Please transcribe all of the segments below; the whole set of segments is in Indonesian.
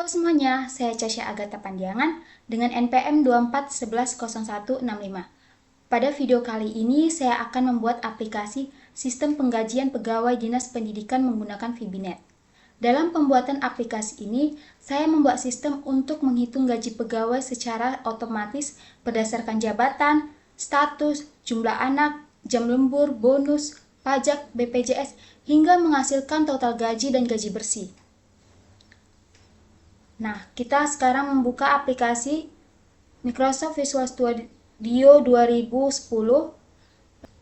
Halo semuanya, saya Casya Agatha Pandiangan dengan NPM 24110165. Pada video kali ini saya akan membuat aplikasi sistem penggajian pegawai Dinas Pendidikan menggunakan VBNet. Dalam pembuatan aplikasi ini, saya membuat sistem untuk menghitung gaji pegawai secara otomatis berdasarkan jabatan, status, jumlah anak, jam lembur, bonus, pajak, BPJS, hingga menghasilkan total gaji dan gaji bersih. Nah, kita sekarang membuka aplikasi Microsoft Visual Studio 2010.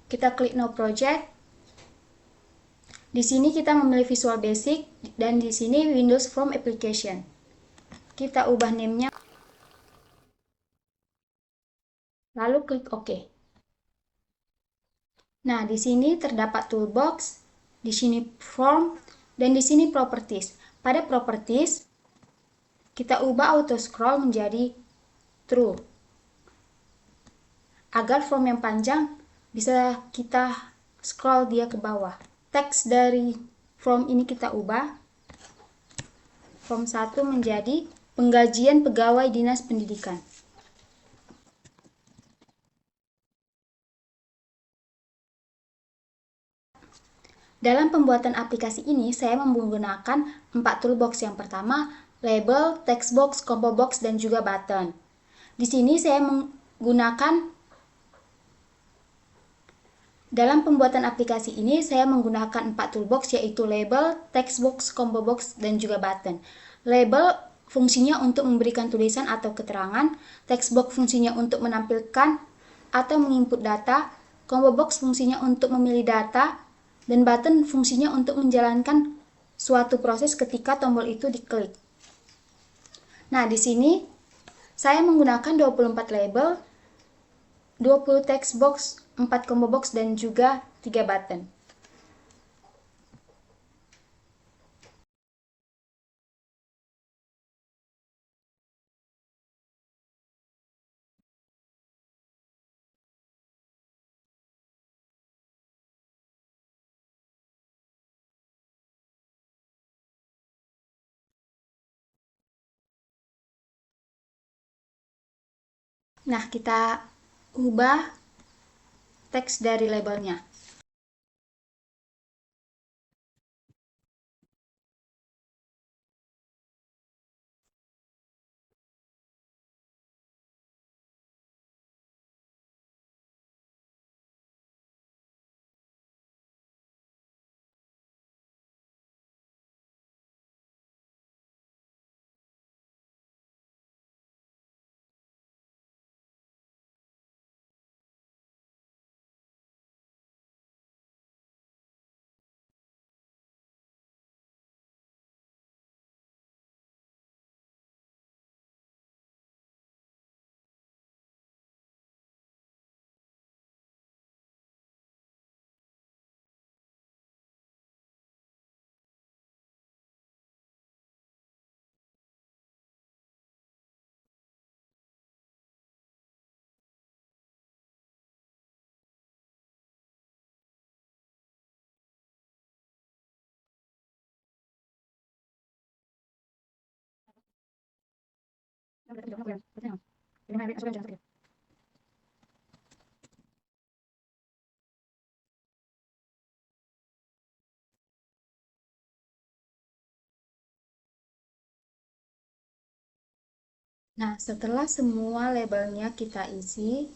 Kita klik New Project. Di sini kita memilih Visual Basic dan di sini Windows From Application. Kita ubah name-nya. Lalu klik OK. Nah, di sini terdapat toolbox, di sini form, dan di sini properties. Pada properties, kita ubah auto scroll menjadi true. Agar form yang panjang bisa kita scroll dia ke bawah. Teks dari form ini kita ubah. Form 1 menjadi penggajian pegawai Dinas Pendidikan. Dalam pembuatan aplikasi ini, saya menggunakan 4 toolbox. Yang pertama, label, text box, combo box, dan juga button. Di sini saya menggunakan Dalam pembuatan aplikasi ini, saya menggunakan 4 toolbox, yaitu label, text box, combo box, dan juga button. Label fungsinya untuk memberikan tulisan atau keterangan, text box fungsinya untuk menampilkan atau menginput data, combo box fungsinya untuk memilih data, dan button fungsinya untuk menjalankan suatu proses ketika tombol itu diklik. Nah, di sini saya menggunakan 24 label, 20 text box, 4 combo box, dan juga 3 button. Nah, kita ubah teks dari labelnya. Nah, setelah semua labelnya kita isi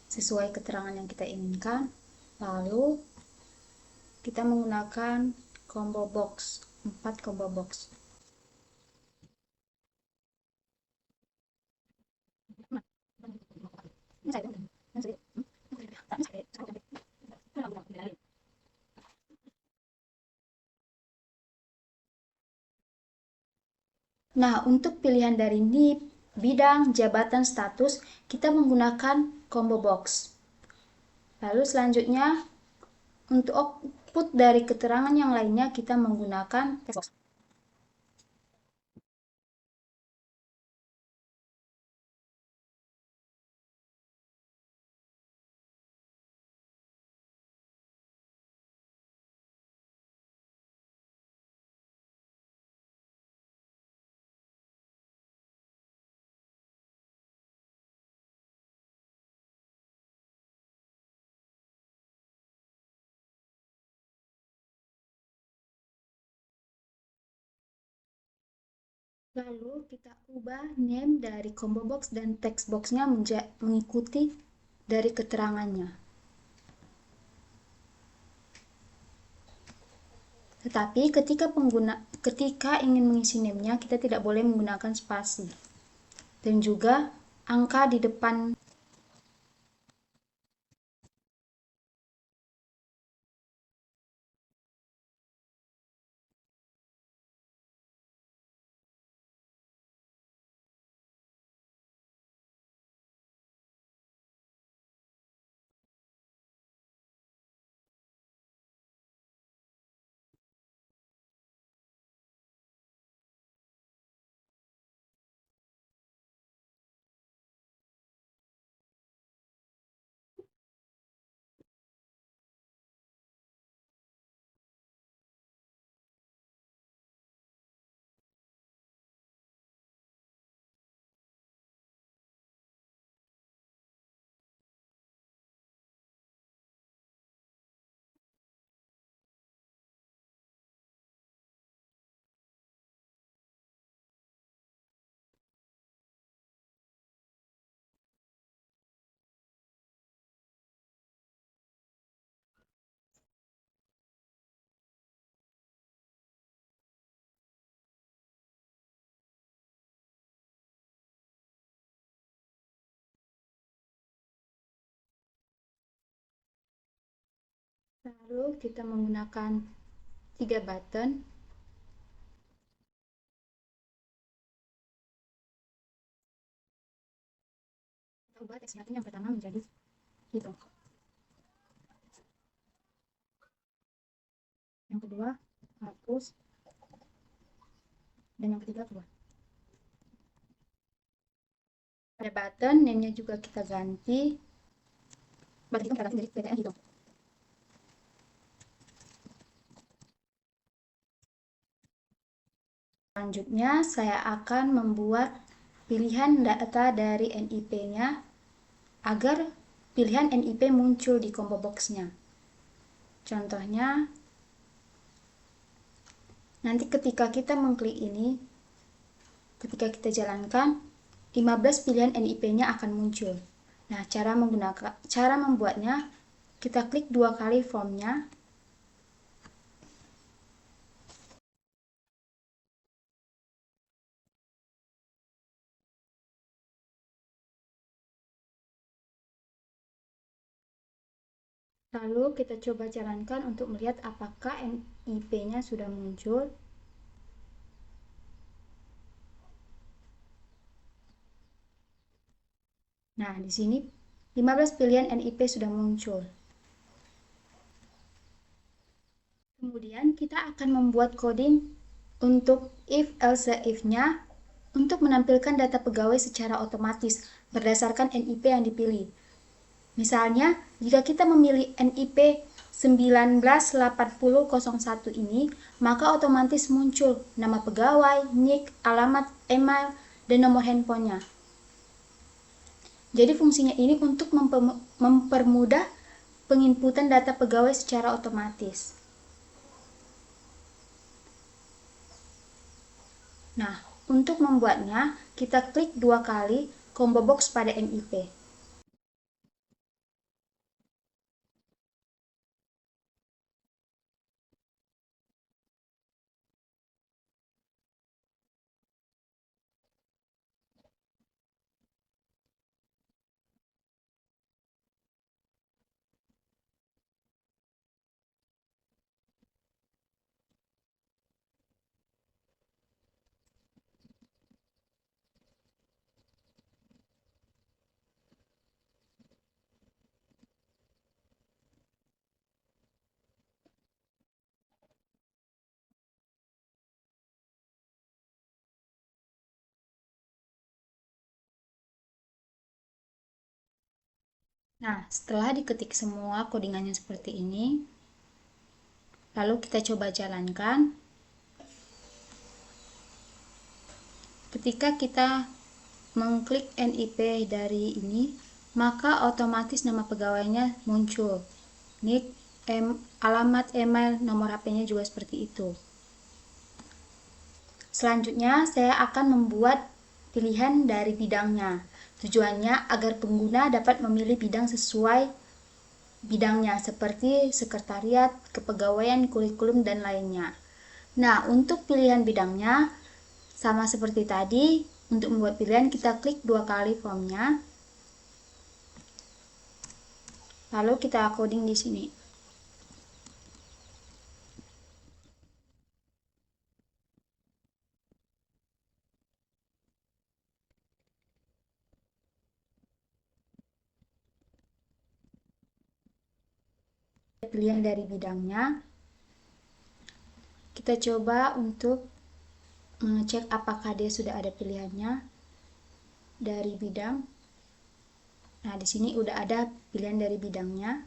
sesuai keterangan yang kita inginkan, lalu kita menggunakan combo box, 4 combo box. Nah, untuk pilihan dari NIP, bidang, jabatan, status, kita menggunakan combo box. Lalu selanjutnya, untuk output dari keterangan yang lainnya, kita menggunakan text box. Lalu kita ubah name dari combo box dan text box-nya mengikuti dari keterangannya. Tetapi ketika ingin mengisi name-nya, kita tidak boleh menggunakan spasi. Dan juga angka di depan lalu kita menggunakan 3 button. Kita ubah teks button yang pertama menjadi hitung. Yang kedua hapus. Dan yang ketiga keluar. Pada button name-nya juga kita ganti. Button itu kita ganti dari PTN hitung. Selanjutnya, saya akan membuat pilihan data dari NIP-nya agar pilihan NIP muncul di combo box-nya. Contohnya, nanti ketika kita mengklik ini, ketika kita jalankan, 15 pilihan NIP-nya akan muncul. Nah, cara membuatnya, kita klik 2 kali formnya. Lalu kita coba jalankan untuk melihat apakah NIP-nya sudah muncul. Nah, di sini 15 pilihan NIP sudah muncul. Kemudian kita akan membuat coding untuk if else if-nya untuk menampilkan data pegawai secara otomatis berdasarkan NIP yang dipilih. Misalnya, jika kita memilih NIP 198001 ini, maka otomatis muncul nama pegawai, NIK, alamat, email, dan nomor handphonenya. Jadi fungsinya ini untuk mempermudah penginputan data pegawai secara otomatis. Nah, untuk membuatnya, kita klik 2 kali combo box pada NIP. Nah, setelah diketik semua codingannya seperti ini, lalu kita coba jalankan. Ketika kita mengklik NIP dari ini, maka otomatis nama pegawainya muncul. NIK, alamat, email, nomor HP-nya juga seperti itu. Selanjutnya, saya akan membuat pilihan dari bidangnya. Tujuannya agar pengguna dapat memilih bidang sesuai bidangnya seperti sekretariat, kepegawaian, kurikulum, dan lainnya. Nah, untuk pilihan bidangnya sama seperti tadi, untuk membuat pilihan kita klik 2 kali formnya. Lalu kita coding di sini. Pilihan dari bidangnya. Kita coba untuk mengecek apakah dia sudah ada pilihannya dari bidang. Nah, di sini udah ada pilihan dari bidangnya.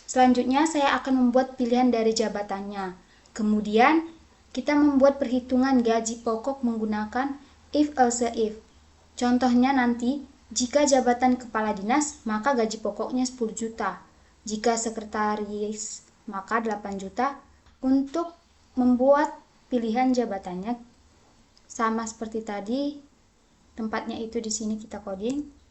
Selanjutnya saya akan membuat pilihan dari jabatannya. Kemudian kita membuat perhitungan gaji pokok menggunakan if else if. Contohnya nanti, jika jabatan kepala dinas, maka gaji pokoknya 10 juta. Jika sekretaris, maka 8 juta. Untuk membuat pilihan jabatannya sama seperti tadi, tempatnya itu di sini kita coding.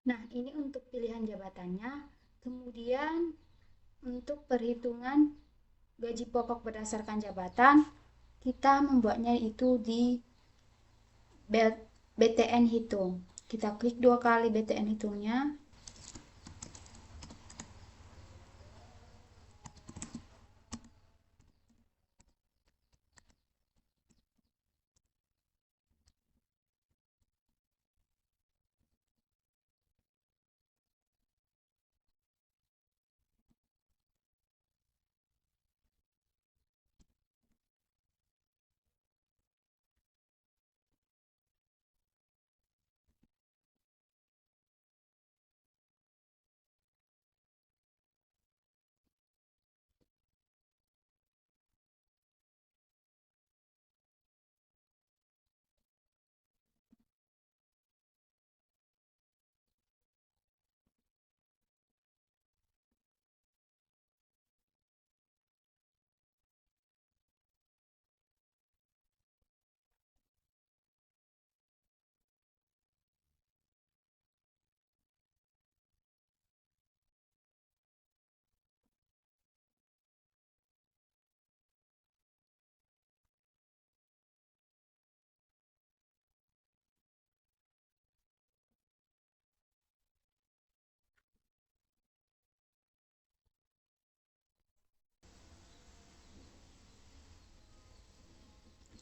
Nah, ini untuk pilihan jabatannya. Kemudian untuk perhitungan gaji pokok berdasarkan jabatan, kita membuatnya itu di BTN hitung. Kita klik 2 kali BTN hitungnya.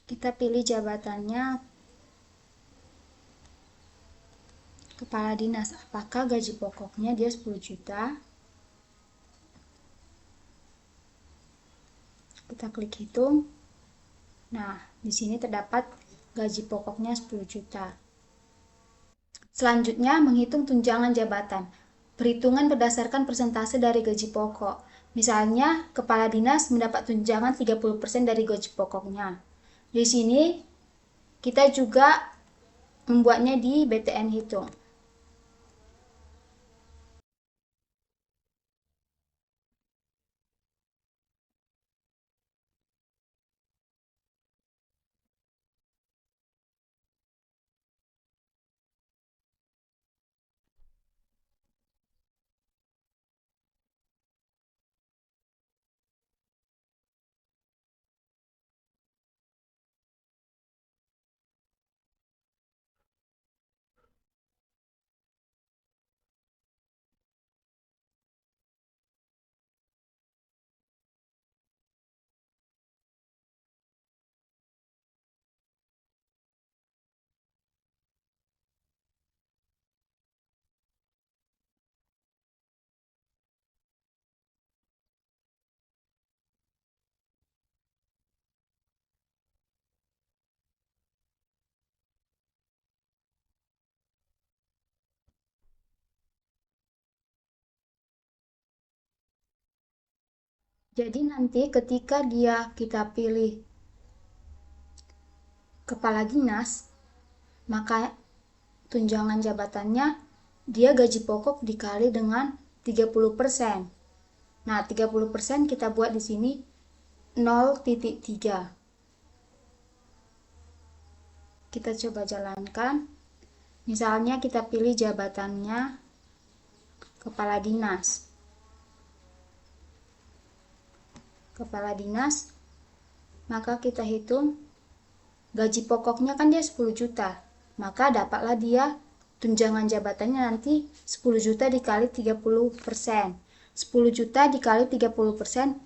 Kita pilih jabatannya kepala dinas. Apakah gaji pokoknya dia 10 juta? Kita klik hitung. Nah, di sini terdapat gaji pokoknya 10 juta. Selanjutnya, menghitung tunjangan jabatan. Perhitungan berdasarkan persentase dari gaji pokok. Misalnya, kepala dinas mendapat tunjangan 30% dari gaji pokoknya. Di sini, kita juga membuatnya di BTN hitung. Jadi nanti ketika kita pilih kepala dinas, maka tunjangan jabatannya dia gaji pokok dikali dengan 30%. Nah, 30% kita buat di sini 0,3. Kita coba jalankan. Misalnya kita pilih jabatannya kepala dinas. Kepala dinas, maka kita hitung gaji pokoknya kan dia 10 juta. Maka dapatlah dia tunjangan jabatannya nanti 10 juta dikali 30%. 10 juta dikali 30%,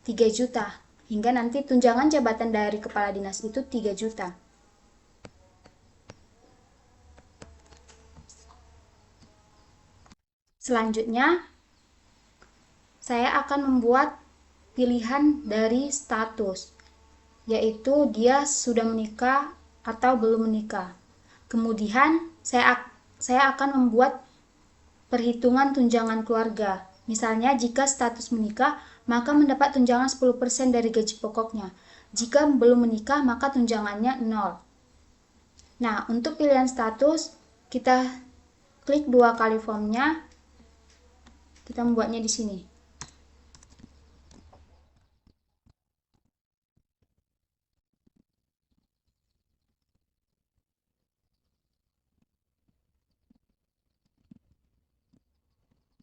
3 juta. Hingga nanti tunjangan jabatan dari kepala dinas itu 3 juta. Selanjutnya, saya akan membuat pilihan dari status, yaitu dia sudah menikah atau belum menikah. Kemudian, saya akan membuat perhitungan tunjangan keluarga. Misalnya, jika status menikah, maka mendapat tunjangan 10% dari gaji pokoknya. Jika belum menikah, maka tunjangannya 0. Nah, untuk pilihan status, kita klik 2 kali formnya. Kita membuatnya di sini.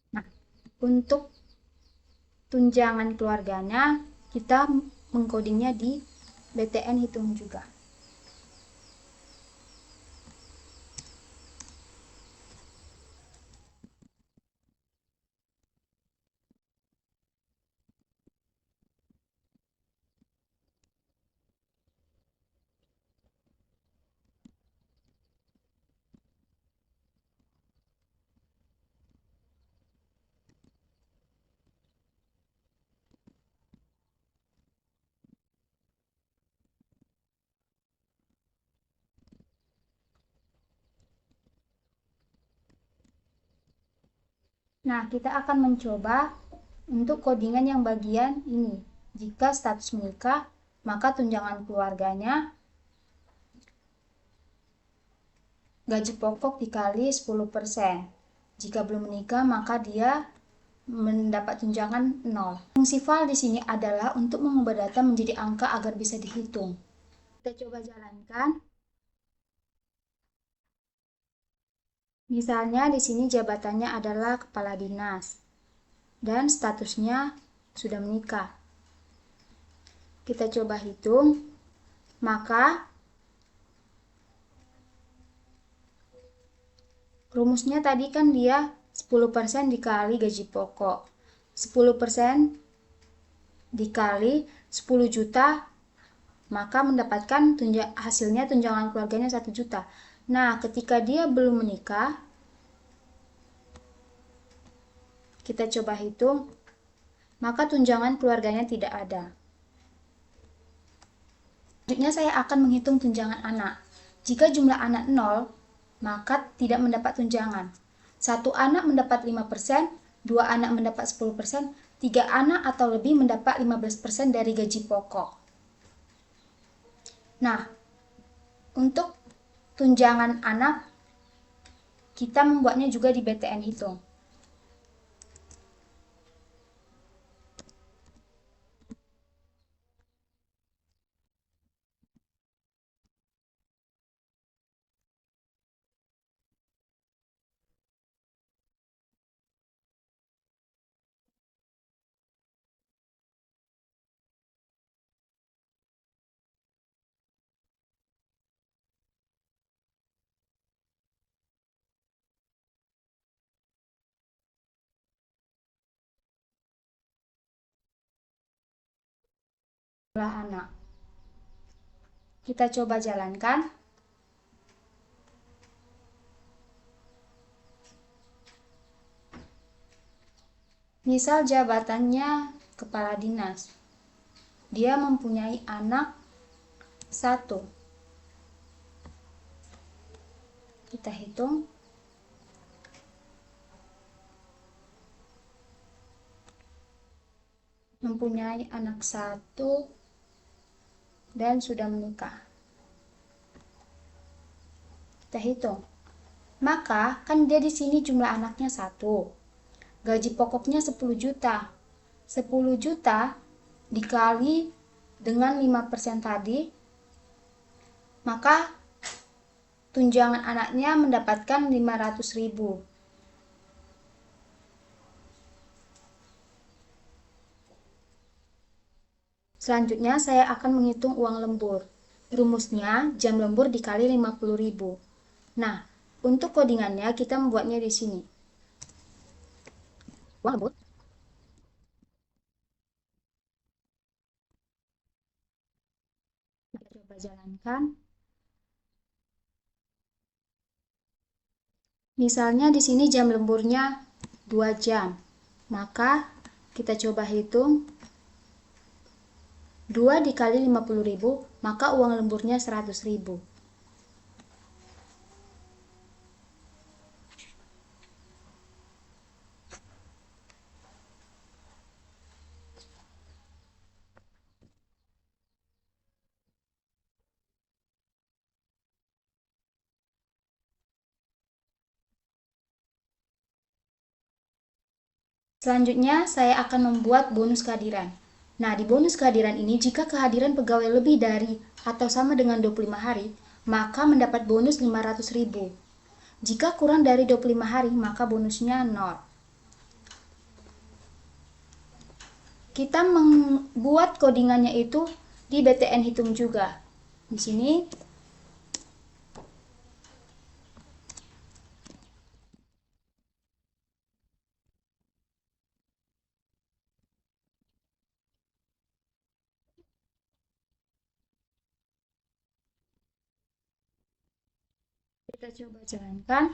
Nah, untuk tunjangan keluarganya, kita mengkodingnya di BTN hitung juga. Nah, kita akan mencoba untuk codingan yang bagian ini. Jika status menikah, maka tunjangan keluarganya gaji pokok dikali 10%. Jika belum menikah, maka dia mendapat tunjangan 0. Fungsi val di sini adalah untuk mengubah data menjadi angka agar bisa dihitung. Kita coba jalankan. Misalnya di sini jabatannya adalah kepala dinas dan statusnya sudah menikah. Kita coba hitung, maka rumusnya tadi kan dia 10% dikali gaji pokok. 10% dikali 10 juta, maka mendapatkan hasilnya tunjangan keluarganya 1 juta. Nah, ketika dia belum menikah, kita coba hitung, maka tunjangan keluarganya tidak ada. Selanjutnya saya akan menghitung tunjangan anak. Jika jumlah anak 0, maka tidak mendapat tunjangan. 1 anak mendapat 5%, 2 anak mendapat 10%, 3 anak atau lebih mendapat 15% dari gaji pokok. Nah, untuk tunjangan anak, kita membuatnya juga di BTN hitung. Anak. Kita coba jalankan. Misal jabatannya kepala dinas. Dia mempunyai anak 1. Kita hitung. mempunyai anak satu, dan sudah menikah. Kita hitung. Maka kan dia di sini jumlah anaknya 1. Gaji pokoknya 10 juta. 10 juta dikali dengan 5% tadi, maka tunjangan anaknya mendapatkan 500.000. Selanjutnya saya akan menghitung uang lembur. Rumusnya jam lembur dikali 50.000. Nah, untuk codingannya kita membuatnya di sini. Uang lembur kita coba jalankan. Misalnya di sini jam lemburnya 2 jam. Maka kita coba hitung 2 dikali 50.000, maka uang lemburnya 100.000. Selanjutnya, saya akan membuat bonus kehadiran. Nah, di bonus kehadiran ini, jika kehadiran pegawai lebih dari atau sama dengan 25 hari, maka mendapat bonus 500.000. Jika kurang dari 25 hari, maka bonusnya 0. Kita membuat codingannya itu di BTN hitung juga. Di sini kita coba jalankan.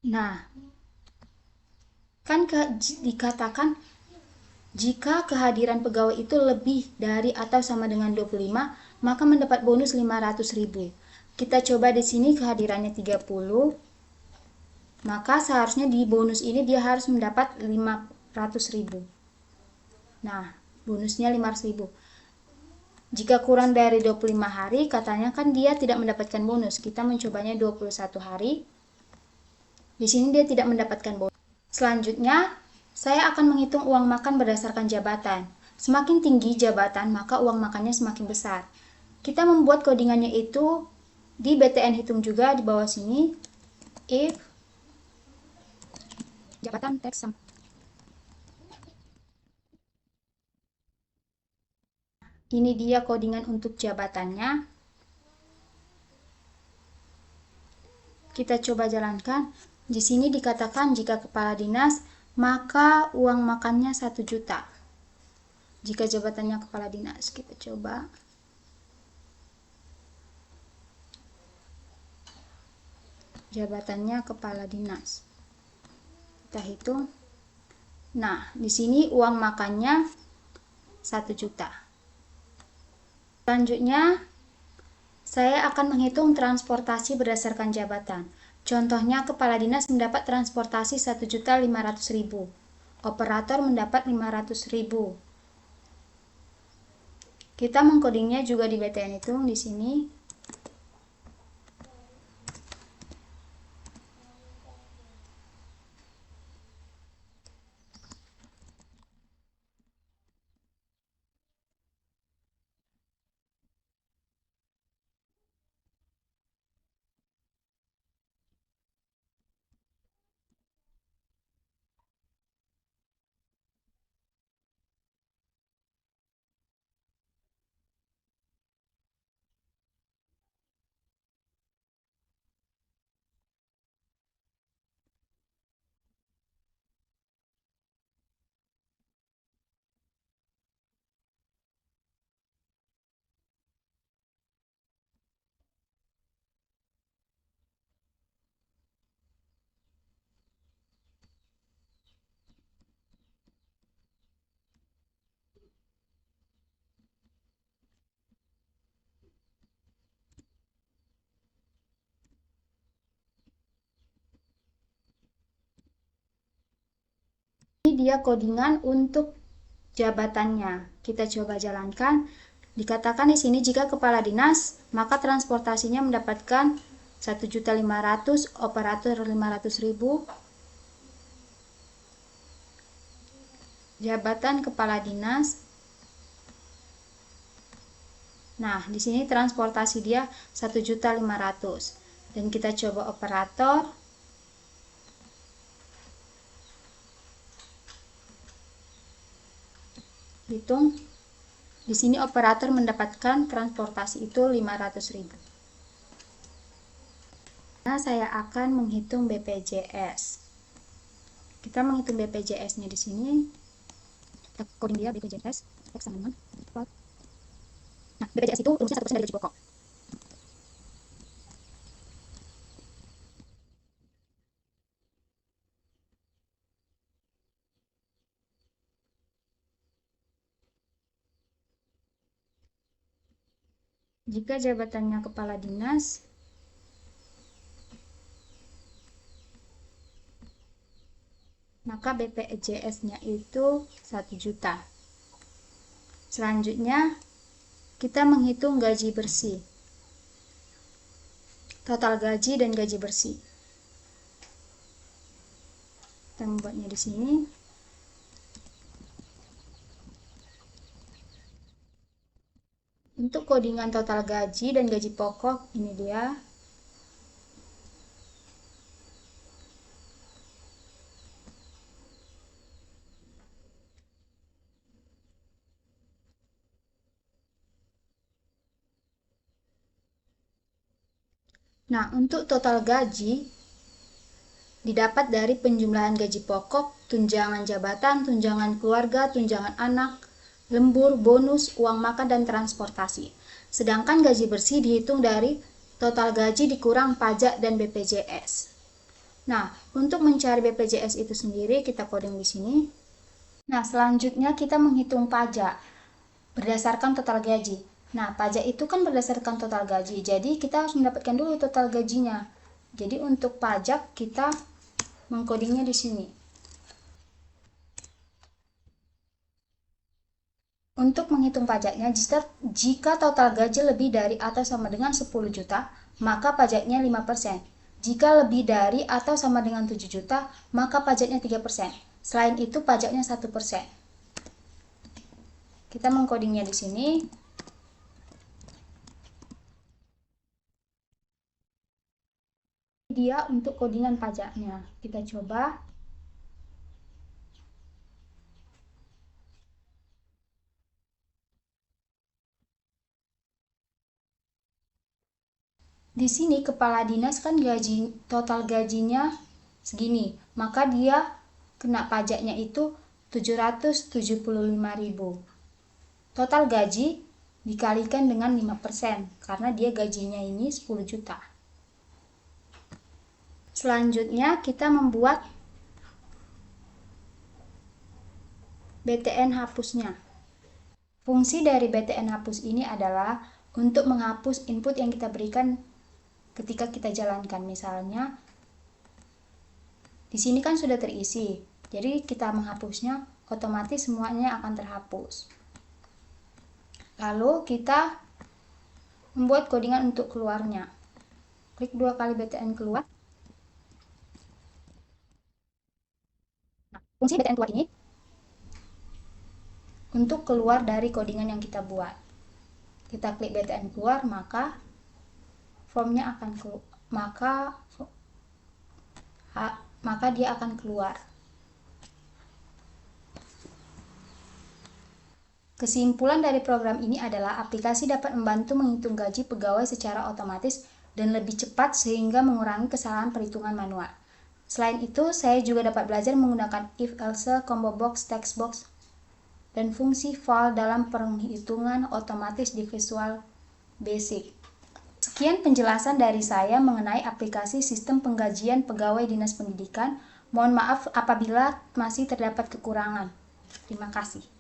Nah, kan dikatakan jika kehadiran pegawai itu lebih dari atau sama dengan 25, maka mendapat bonus 500.000. Kita coba di sini kehadirannya 30. Maka seharusnya di bonus ini dia harus mendapat 500.000. Nah, bonusnya 500.000. Jika kurang dari 25 hari, katanya kan dia tidak mendapatkan bonus. Kita mencobanya 21 hari. Di sini dia tidak mendapatkan bonus. Selanjutnya, saya akan menghitung uang makan berdasarkan jabatan. Semakin tinggi jabatan, maka uang makannya semakin besar. Kita membuat codingannya itu di BTN hitung juga di bawah sini. If jabatan tax sum. Ini dia codingan untuk jabatannya. Kita coba jalankan. Di sini dikatakan jika kepala dinas, maka uang makannya 1 juta. Jika jabatannya kepala dinas, kita coba. Jabatannya kepala dinas. Kita hitung. Nah, di sini uang makannya 1 juta. Selanjutnya, saya akan menghitung transportasi berdasarkan jabatan. Contohnya, kepala dinas mendapat transportasi 1.500.000. Operator mendapat 500.000. Kita mengkodingnya juga di BTN hitung di sini. dia codingan untuk jabatannya. Kita coba jalankan. Dikatakan di sini jika kepala dinas, maka transportasinya mendapatkan 1.500.000, operator 500.000. Jabatan kepala dinas. Nah, di sini transportasi dia 1.500.000. Dan kita coba operator. Hitung. Di sini operator mendapatkan transportasi itu 500.000. Nah, saya akan menghitung BPJS. Kita menghitung BPJS-nya di sini. Kita coding dia BPJS X sama dengan. Nah, BPJS itu rumusnya 1% dari gaji pokok. Jika jabatannya kepala dinas, maka BPJS-nya itu 1 juta. Selanjutnya, kita menghitung gaji bersih. Total gaji dan gaji bersih. Kita membuatnya di sini. Untuk codingan total gaji dan gaji pokok, ini dia. Nah, untuk total gaji didapat dari penjumlahan gaji pokok, tunjangan jabatan, tunjangan keluarga, tunjangan anak, lembur, bonus, uang makan, dan transportasi. Sedangkan gaji bersih dihitung dari total gaji dikurang pajak dan BPJS. Nah, untuk mencari BPJS itu sendiri, kita coding di sini. Nah, selanjutnya kita menghitung pajak berdasarkan total gaji. Nah, pajak itu kan berdasarkan total gaji, jadi kita harus mendapatkan dulu total gajinya. Jadi untuk pajak kita mengkodingnya di sini. Untuk menghitung pajaknya, jika total gaji lebih dari atau sama dengan 10 juta, maka pajaknya 5%. Jika lebih dari atau sama dengan 7 juta, maka pajaknya 3%. Selain itu, pajaknya 1%. Kita mengkodingnya di sini. Dia untuk kodingan pajaknya. Kita coba. Di sini kepala dinas kan total gajinya segini, maka dia kena pajaknya itu 775.000. Total gaji dikalikan dengan 5% karena dia gajinya ini 10 juta. Selanjutnya kita membuat BTN hapusnya. Fungsi dari BTN hapus ini adalah untuk menghapus input yang kita berikan ketika kita jalankan. Misalnya di sini kan sudah terisi, jadi kita menghapusnya otomatis semuanya akan terhapus. Lalu kita membuat codingan untuk keluarnya. Klik 2 kali BTN keluar. Nah, fungsi BTN keluar ini untuk keluar dari codingan yang kita buat. Kita klik BTN keluar, maka formnya akan maka dia akan keluar. Kesimpulan dari program ini adalah aplikasi dapat membantu menghitung gaji pegawai secara otomatis dan lebih cepat sehingga mengurangi kesalahan perhitungan manual. Selain itu, saya juga dapat belajar menggunakan if, else, combo box, text box, dan fungsi val dalam perhitungan otomatis di Visual Basic. Sekian penjelasan dari saya mengenai aplikasi sistem penggajian pegawai Dinas Pendidikan. Mohon maaf apabila masih terdapat kekurangan. Terima kasih.